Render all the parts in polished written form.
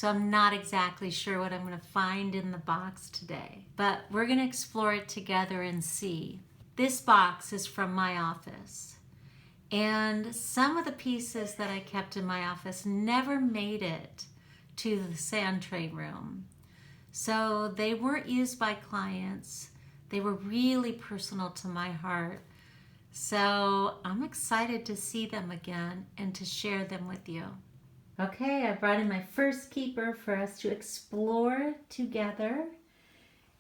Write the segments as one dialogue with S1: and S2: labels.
S1: So I'm not exactly sure what I'm going to find in the box today, but we're going to explore it together and see. This box is from my office, and some of the pieces that I kept in my office never made it to the sand tray room. So they weren't used by clients. They were really personal to my heart. So I'm excited to see them again and to share them with you. Okay, I brought in my first keeper for us to explore together.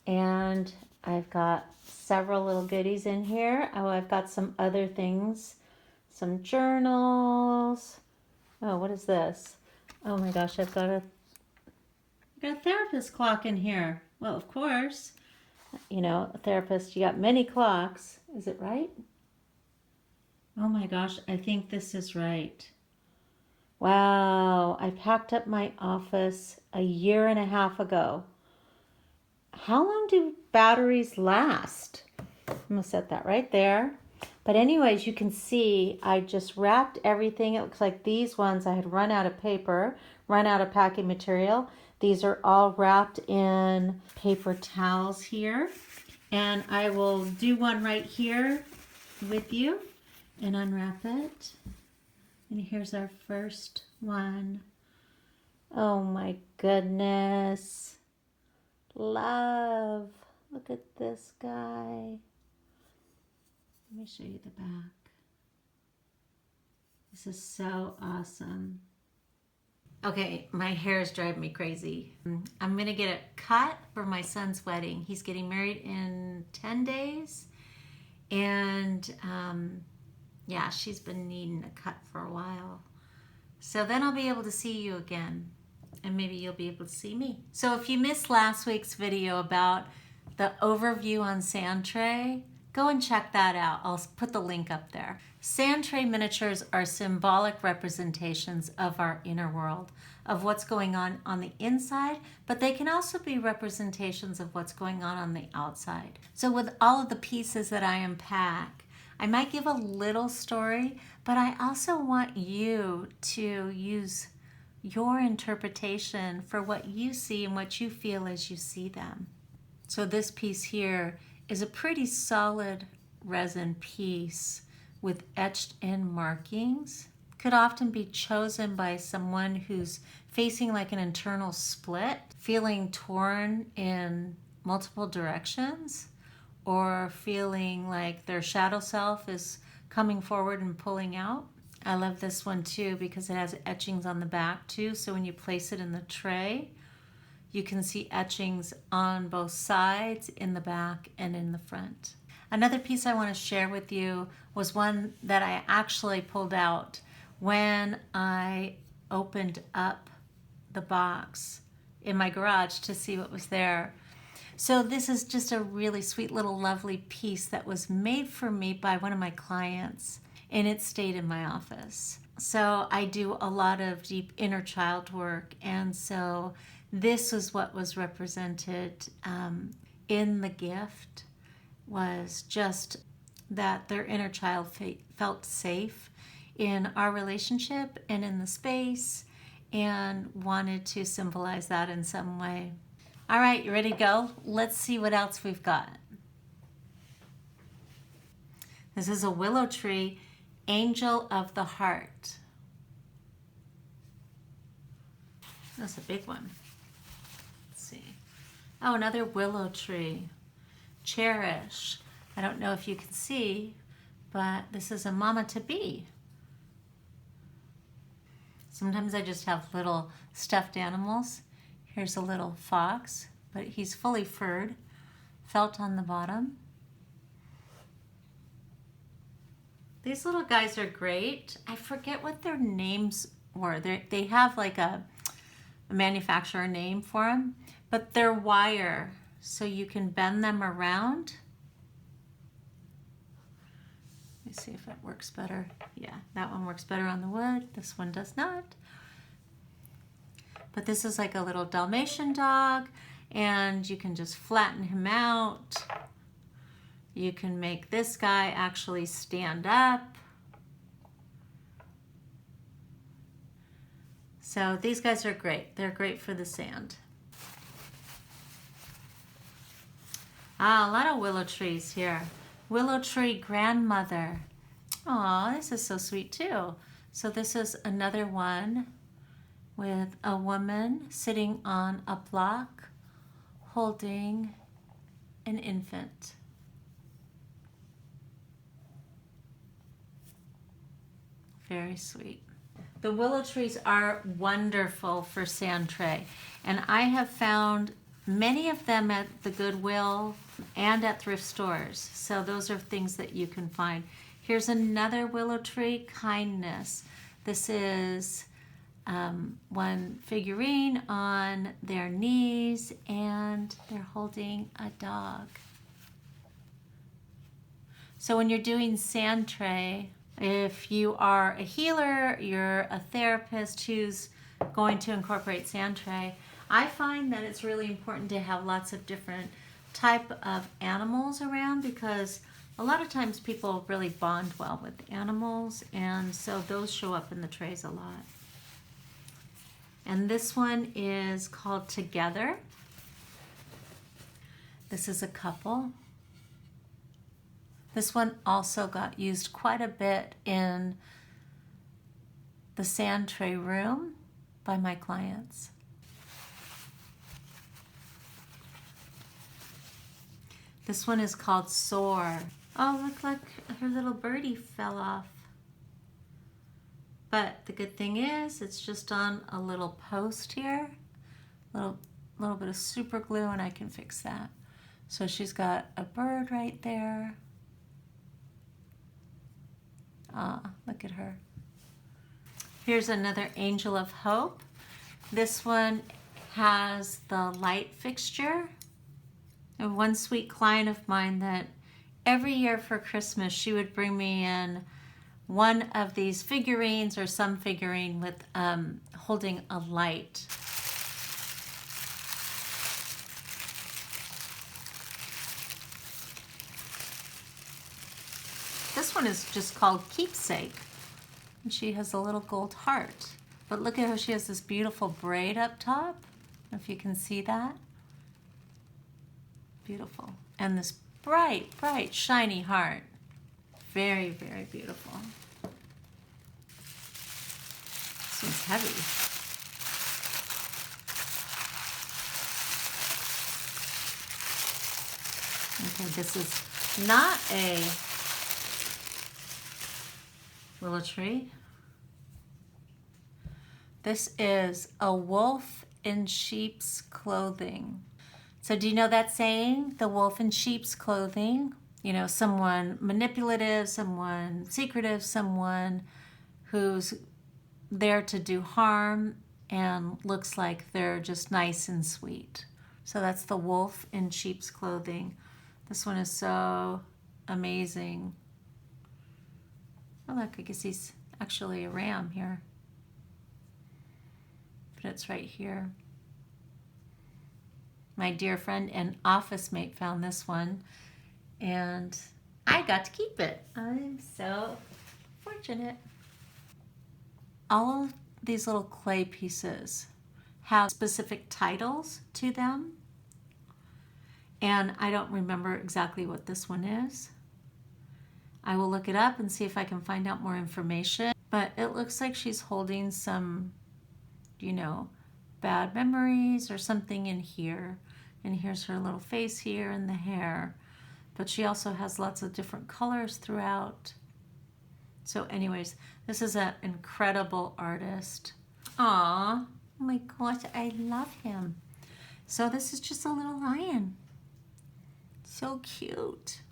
S1: And I've got several little goodies in here. Oh, I've got some other things. Some journals. Oh, what is this? Oh my gosh, I've got a therapist clock in here. Well, of course. You know, a therapist, you got many clocks. Is it right? Oh my gosh, I think this is right. Wow, I packed up my office a year and a half ago. How long do batteries last? I'm gonna set that right there. But anyways, you can see I just wrapped everything. It looks like these ones I had run out of paper, run out of packing material. These are all wrapped in paper towels here. And I will do one right here with you and unwrap it. And here's our first one. Oh my goodness. Love. Look at this guy. Let me show you the back. This is so awesome. Okay, my hair is driving me crazy. I'm gonna get it cut for my son's wedding. He's getting married in 10 days. And yeah, she's been needing a cut for a while. So then I'll be able to see you again, and maybe you'll be able to see me. So if you missed last week's video about the overview on sand tray, go and check that out. I'll put the link up there. Sand tray miniatures are symbolic representations of our inner world, of what's going on the inside, but they can also be representations of what's going on the outside. So with all of the pieces that I unpack, I might give a little story, but I also want you to use your interpretation for what you see and what you feel as you see them. So this piece here is a pretty solid resin piece with etched in markings. Could often be chosen by someone who's facing like an internal split, feeling torn in multiple directions, or feeling like their shadow self is coming forward and pulling out. I love this one too because it has etchings on the back too, so when you place it in the tray, you can see etchings on both sides, in the back and in the front. Another piece I want to share with you was one that I actually pulled out when I opened up the box in my garage to see what was there. So this is just a really sweet little lovely piece that was made for me by one of my clients, and it stayed in my office. So I do a lot of deep inner child work, and so this was what was represented in the gift, was just that their inner child felt safe in our relationship and in the space, and wanted to symbolize that in some way. All right, you ready to go? Let's see what else we've got. This is a Willow Tree, Angel of the Heart. That's a big one. Let's see. Oh, another Willow Tree, Cherish. I don't know if you can see, but this is a mama to be. Sometimes I just have little stuffed animals. Here's a little fox, but he's fully furred, felt on the bottom. These little guys are great. I forget what their names were. They have like a manufacturer name for them, but they're wire, so you can bend them around. Let me see if it works better. Yeah, that one works better on the wood. This one does not. But this is like a little Dalmatian dog, and you can just flatten him out. You can make this guy actually stand up. So these guys are great. They're great for the sand. Ah, a lot of willow trees here. Willow tree grandmother. Oh, this is so sweet too. So this is another one with a woman sitting on a block holding an infant. Very sweet. The willow trees are wonderful for sand tray, and I have found many of them at the Goodwill and at thrift stores. So those are things that you can find. Here's another willow tree, kindness. This is one figurine on their knees, and they're holding a dog. So when you're doing sand tray, if you are a healer, you're a therapist who's going to incorporate sand tray, I find that it's really important to have lots of different type of animals around, because a lot of times people really bond well with animals, and so those show up in the trays a lot. And this one is called Together. This is a couple. This one also got used quite a bit in the sand tray room by my clients. This one is called Soar. Oh, look like her little birdie fell off. But the good thing is it's just on a little post here. Little bit of super glue and I can fix that. So she's got a bird right there. Ah, look at her. Here's another Angel of Hope. This one has the light fixture. And one sweet client of mine that every year for Christmas, she would bring me in one of these figurines or some figurine with holding a light. This one is just called Keepsake. And she has a little gold heart. But look at her, she has this beautiful braid up top. I don't know if you can see that. Beautiful. And this bright, bright, shiny heart. Very, very beautiful. This one's heavy. Okay, this is not a willow tree. This is a wolf in sheep's clothing. So do you know that saying, the wolf in sheep's clothing? You know, someone manipulative, someone secretive, someone who's there to do harm and looks like they're just nice and sweet. So that's the wolf in sheep's clothing. This one is so amazing. Oh look, I guess he's actually a ram here. But it's right here. My dear friend and office mate found this one, and I got to keep it. I'm so fortunate. All of these little clay pieces have specific titles to them, and I don't remember exactly what this one is. I will look it up and see if I can find out more information, but it looks like she's holding some, you know, bad memories or something in here. And here's her little face here and the hair. But she also has lots of different colors throughout. So anyways, this is an incredible artist. Aw, oh my gosh, I love him. So this is just a little lion. So cute.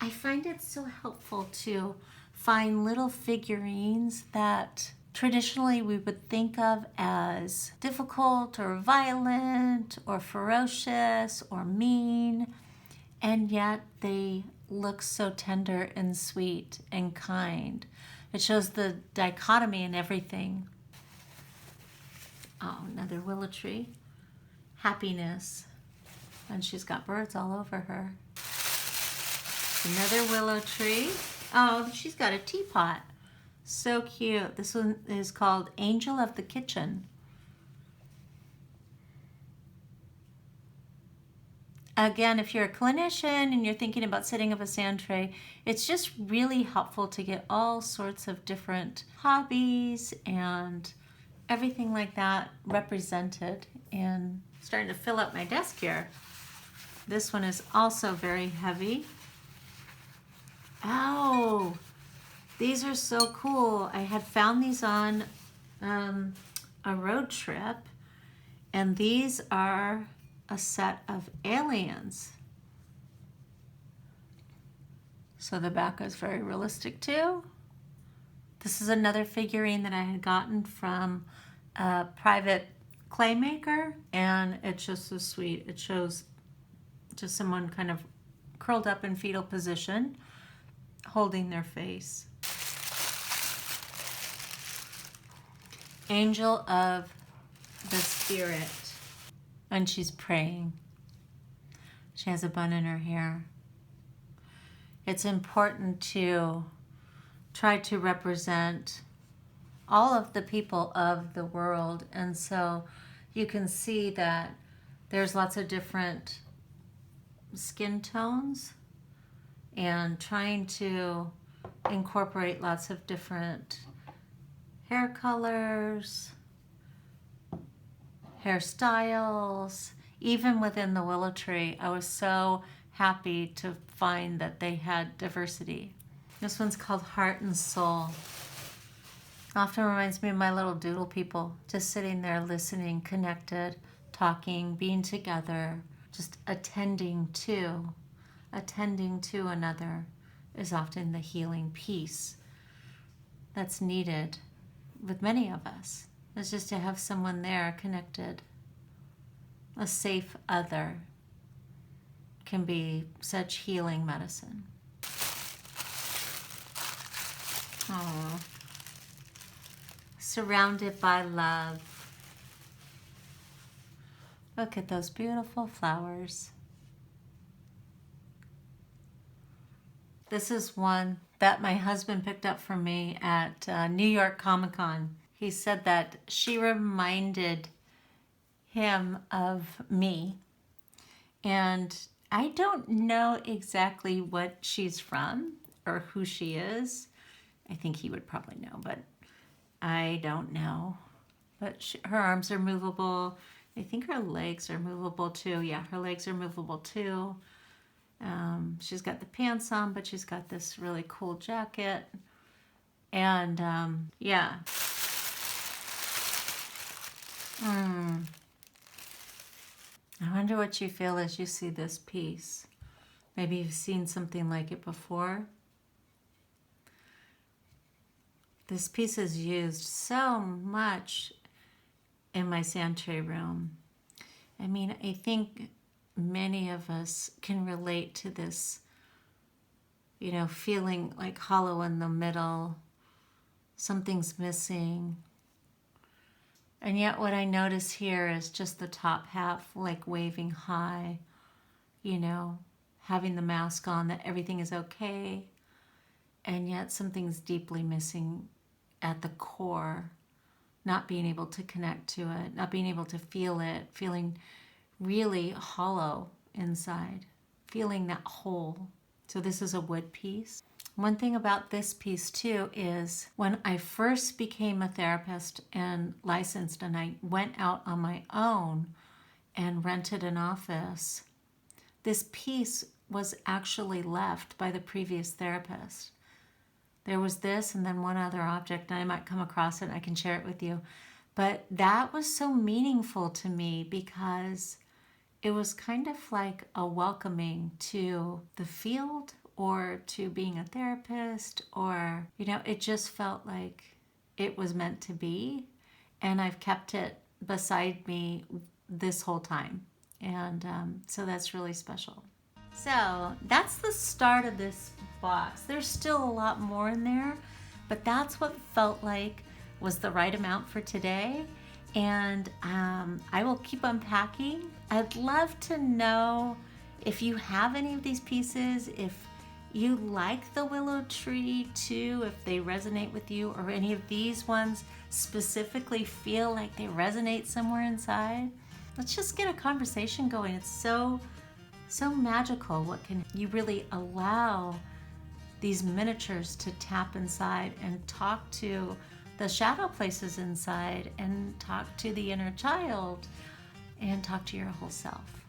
S1: I find it so helpful to find little figurines that traditionally we would think of as difficult or violent or ferocious or mean, and yet they look so tender and sweet and kind. It shows the dichotomy in everything. Oh, another willow tree. Happiness. And she's got birds all over her. Another willow tree. Oh, she's got a teapot. So cute. This one is called Angel of the Kitchen. Again, if you're a clinician and you're thinking about setting up a sand tray, it's just really helpful to get all sorts of different hobbies and everything like that represented. And starting to fill up my desk here. This one is also very heavy. Oh, these are so cool. I had found these on a road trip, and these are a set of aliens. So the back is very realistic too. This is another figurine that I had gotten from a private clay maker, and it's just so sweet. It shows just someone kind of curled up in fetal position, holding their face. Angel of the Spirit. And she's praying. She has a bun in her hair. It's important to try to represent all of the people of the world. And so you can see that there's lots of different skin tones and trying to incorporate lots of different hair colors, hairstyles. Even within the Willow Tree, I was so happy to find that they had diversity. This one's called Heart and Soul. Often reminds me of my little doodle people, just sitting there listening, connected, talking, being together, just attending to another is often the healing piece that's needed with many of us. It's just to have someone there connected. A safe other can be such healing medicine. Oh, surrounded by love. Look at those beautiful flowers. This is one that my husband picked up for me at New York Comic Con. He said that she reminded him of me. And I don't know exactly what she's from or who she is. I think he would probably know, but I don't know. But her arms are movable. I think her legs are movable too. Yeah, her legs are movable too. She's got the pants on, but she's got this really cool jacket. And yeah. I wonder what you feel as you see this piece. Maybe you've seen something like it before. This piece is used so much in my sand tray room. I mean, I think many of us can relate to this, you know, feeling like hollow in the middle, something's missing. And yet what I notice here is just the top half, like waving high, you know, having the mask on that everything is okay. And yet something's deeply missing at the core, not being able to connect to it, not being able to feel it, feeling really hollow inside, feeling that hole. So this is a wood piece. One thing about this piece too is when I first became a therapist and licensed and I went out on my own and rented an office, this piece was actually left by the previous therapist. There was this and then one other object, and I might come across it and I can share it with you. But that was so meaningful to me because it was kind of like a welcoming to the field or to being a therapist, or, you know, it just felt like it was meant to be. And I've kept it beside me this whole time. And so that's really special. So that's the start of this box. There's still a lot more in there, but that's what felt like was the right amount for today. And I will keep unpacking. I'd love to know if you have any of these pieces, if you like the Willow Tree too, if they resonate with you, or any of these ones specifically feel like they resonate somewhere inside, let's just get a conversation going. It's so magical. What can you really allow these miniatures to tap inside and talk to the shadow places inside, and talk to the inner child, and talk to your whole self.